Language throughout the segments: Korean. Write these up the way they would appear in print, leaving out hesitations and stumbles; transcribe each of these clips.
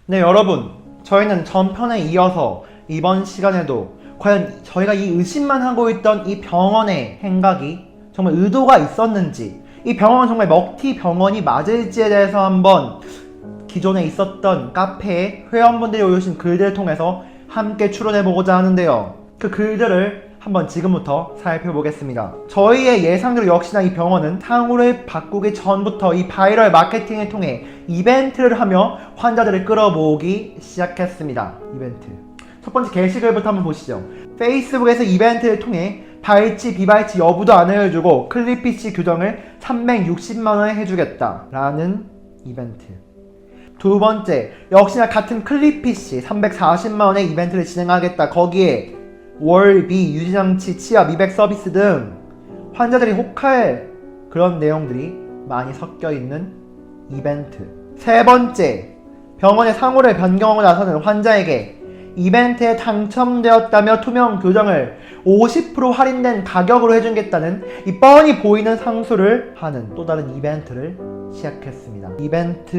네, 여러분, 저희는 전편에 이어서 이번 시간에도 과연 저희가 이 의심만 하고 있던 이 병원의 행각이 정말 의도가 있었는지, 이 병원은 정말 먹튀 병원이 맞을지에 대해서 한번 기존에 있었던 카페에 회원분들이 올려주신 글들을 통해서 함께 추론해보고자 하는데요. 그 글들을 한번 지금부터 살펴보겠습니다. 저희의 예상대로 역시나 이 병원은 상호를 바꾸기 전부터 이 바이럴 마케팅을 통해 이벤트를 하며 환자들을 끌어모으기 시작했습니다. 이벤트. 첫 번째 게시글부터 한번 보시죠. 페이스북에서 이벤트를 통해 발치 비발치 여부도 안 알려주고 클립PC 교정을 360만원에 해주겠다 라는 이벤트. 두 번째, 역시나 같은 클립PC 340만원의 이벤트를 진행하겠다. 거기에 월비, 유지장치, 치아, 미백 서비스 등 환자들이 혹할 그런 내용들이 많이 섞여있는 이벤트. 세 번째, 병원의 상호를 변경하고 나서는 환자에게 이벤트에 당첨되었다며 투명 교정을 50% 할인된 가격으로 해주겠다는 이 뻔히 보이는 상수를 하는 또 다른 이벤트를 시작했습니다. 이벤트.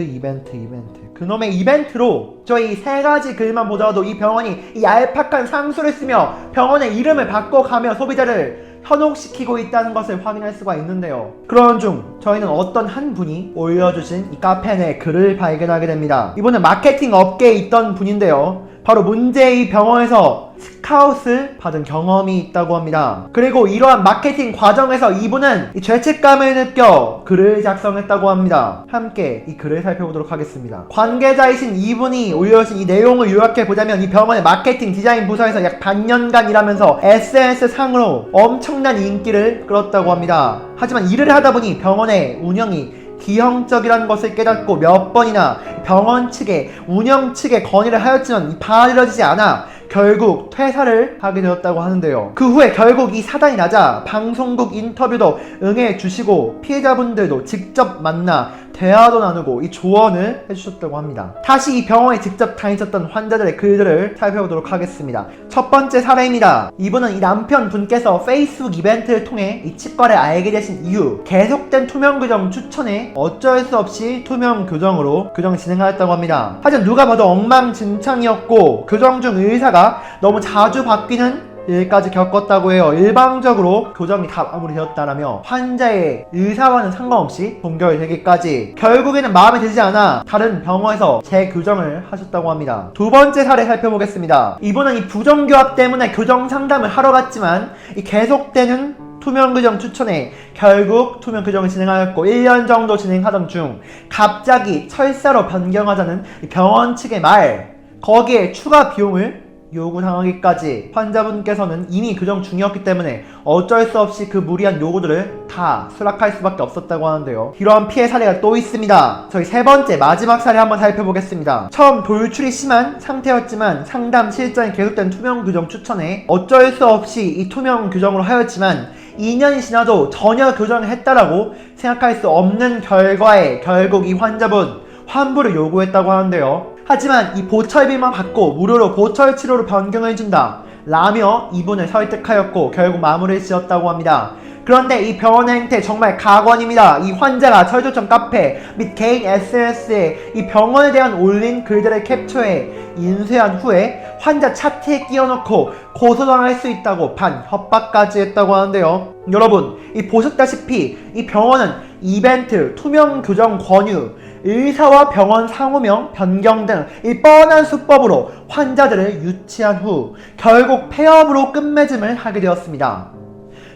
그놈의 이벤트로 저희 세 가지 글만 보더라도 이 병원이 이 얄팍한 상수를 쓰며 병원의 이름을 바꿔가며 소비자를 현혹시키고 있다는 것을 확인할 수가 있는데요. 그런 중 저희는 어떤 한 분이 올려주신 이 카페 내 글을 발견하게 됩니다. 이분은 마케팅 업계에 있던 분인데요. 바로 문제의 병원에서 스카웃을 받은 경험이 있다고 합니다. 그리고 이러한 마케팅 과정에서 이분은 이 죄책감을 느껴 글을 작성했다고 합니다. 함께 이 글을 살펴보도록 하겠습니다. 관계자이신 이분이 올려주신 이 내용을 요약해보자면 이 병원의 마케팅 디자인 부서에서 약 반년간 일하면서 SNS 상으로 엄청난 인기를 끌었다고 합니다. 하지만 일을 하다보니 병원의 운영이 기형적이라는 것을 깨닫고 몇 번이나 병원 측에 운영 측에 건의를 하였지만 받아들여지지 않아 결국 퇴사를 하게 되었다고 하는데요. 그 후에 결국 이 사단이 나자 방송국 인터뷰도 응해주시고 피해자분들도 직접 만나 대화도 나누고 이 조언을 해주셨다고 합니다. 다시 이 병원에 직접 다니셨던 환자들의 글들을 살펴보도록 하겠습니다. 첫 번째 사례입니다. 이분은 이 남편분께서 페이스북 이벤트를 통해 이 치과를 알게 되신 이후 계속된 투명 교정 추천에 어쩔 수 없이 투명 교정으로 교정을 진행하였다고 합니다. 하지만 누가 봐도 엉망진창이었고 교정 중 의사가 너무 자주 바뀌는 일까지 겪었다고 해요. 일방적으로 교정이 다 마무리되었다라며 환자의 의사와는 상관없이 동결되기까지 결국에는 마음에 들지 않아 다른 병원에서 재교정을 하셨다고 합니다. 두 번째 사례 살펴보겠습니다. 이분은 이 부정교합 때문에 교정 상담을 하러 갔지만 이 계속되는 투명 교정 추천에 결국 투명 교정을 진행하였고 1년 정도 진행하던 중 갑자기 철사로 변경하자는 병원 측의 말, 거기에 추가 비용을 요구당하기까지 환자분께서는 이미 교정 중이었기 때문에 어쩔 수 없이 그 무리한 요구들을 다 수락할 수밖에 없었다고 하는데요. 이러한 피해 사례가 또 있습니다. 저희 세 번째 마지막 사례 한번 살펴보겠습니다. 처음 돌출이 심한 상태였지만 상담 실전이 계속된 투명 교정 추천에 어쩔 수 없이 이 투명 교정으로 하였지만 2년이 지나도 전혀 교정을 했다라고 생각할 수 없는 결과에 결국 이 환자분 환불을 요구했다고 하는데요. 하지만 이 보철비만 받고 무료로 보철 치료로 변경해준다 라며 이분을 설득하였고 결국 마무리를 지었다고 합니다. 그런데 이 병원의 행태 정말 가관입니다. 이 환자가 철조청 카페 및 개인 SNS에 이 병원에 대한 올린 글들을 캡처해 인쇄한 후에 환자 차트에 끼워넣고 고소당할 수 있다고 협박까지 했다고 하는데요. 여러분, 이 보셨다시피 이 병원은 이벤트, 투명 교정 권유, 의사와 병원 상호명 변경 등 이 뻔한 수법으로 환자들을 유치한 후 결국 폐업으로 끝맺음을 하게 되었습니다.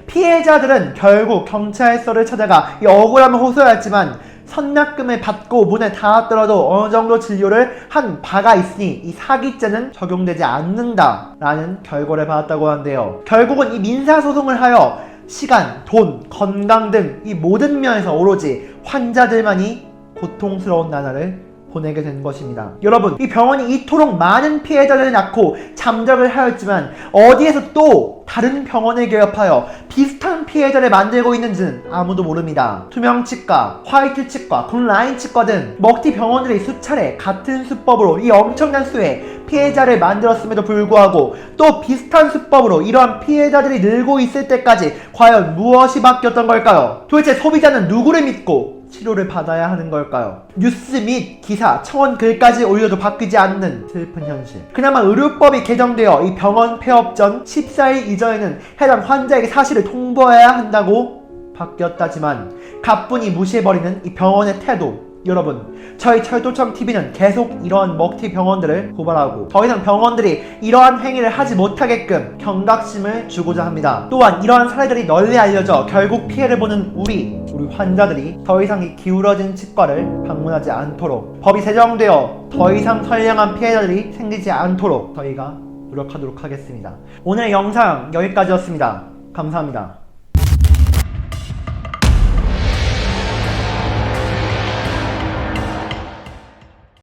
피해자들은 결국 경찰서를 찾아가 이 억울함을 호소했지만 선납금을 받고 문에 닿았더라도 어느 정도 진료를 한 바가 있으니 이 사기죄는 적용되지 않는다 라는 결과를 받았다고 하는데요. 결국은 이 민사소송을 하여 시간, 돈, 건강 등 이 모든 면에서 오로지 환자들만이 고통스러운 나날을 보내게 된 것입니다. 여러분, 이 병원이 이토록 많은 피해자들을 낳고 잠적을 하였지만 어디에서 또 다른 병원을 개업하여 비슷한 피해자를 만들고 있는지는 아무도 모릅니다. 투명치과, 화이트치과, 굿라인치과 등 먹튀 병원들이 수차례 같은 수법으로 이 엄청난 수의 피해자를 만들었음에도 불구하고 또 비슷한 수법으로 이러한 피해자들이 늘고 있을 때까지 과연 무엇이 바뀌었던 걸까요? 도대체 소비자는 누구를 믿고 치료를 받아야 하는 걸까요? 뉴스 및 기사, 청원 글까지 올려도 바뀌지 않는 슬픈 현실. 그나마 의료법이 개정되어 이 병원 폐업 전 14일 이전에는 해당 환자에게 사실을 통보해야 한다고 바뀌었다지만 가뿐히 무시해버리는 이 병원의 태도. 여러분, 저희 철도청TV는 계속 이러한 먹튀 병원들을 고발하고 더 이상 병원들이 이러한 행위를 하지 못하게끔 경각심을 주고자 합니다. 또한 이러한 사례들이 널리 알려져 결국 피해를 보는 우리 환자들이 더 이상 이 기울어진 치과를 방문하지 않도록, 법이 제정되어 더 이상 선량한 피해자들이 생기지 않도록 저희가 노력하도록 하겠습니다. 오늘의 영상 여기까지였습니다. 감사합니다.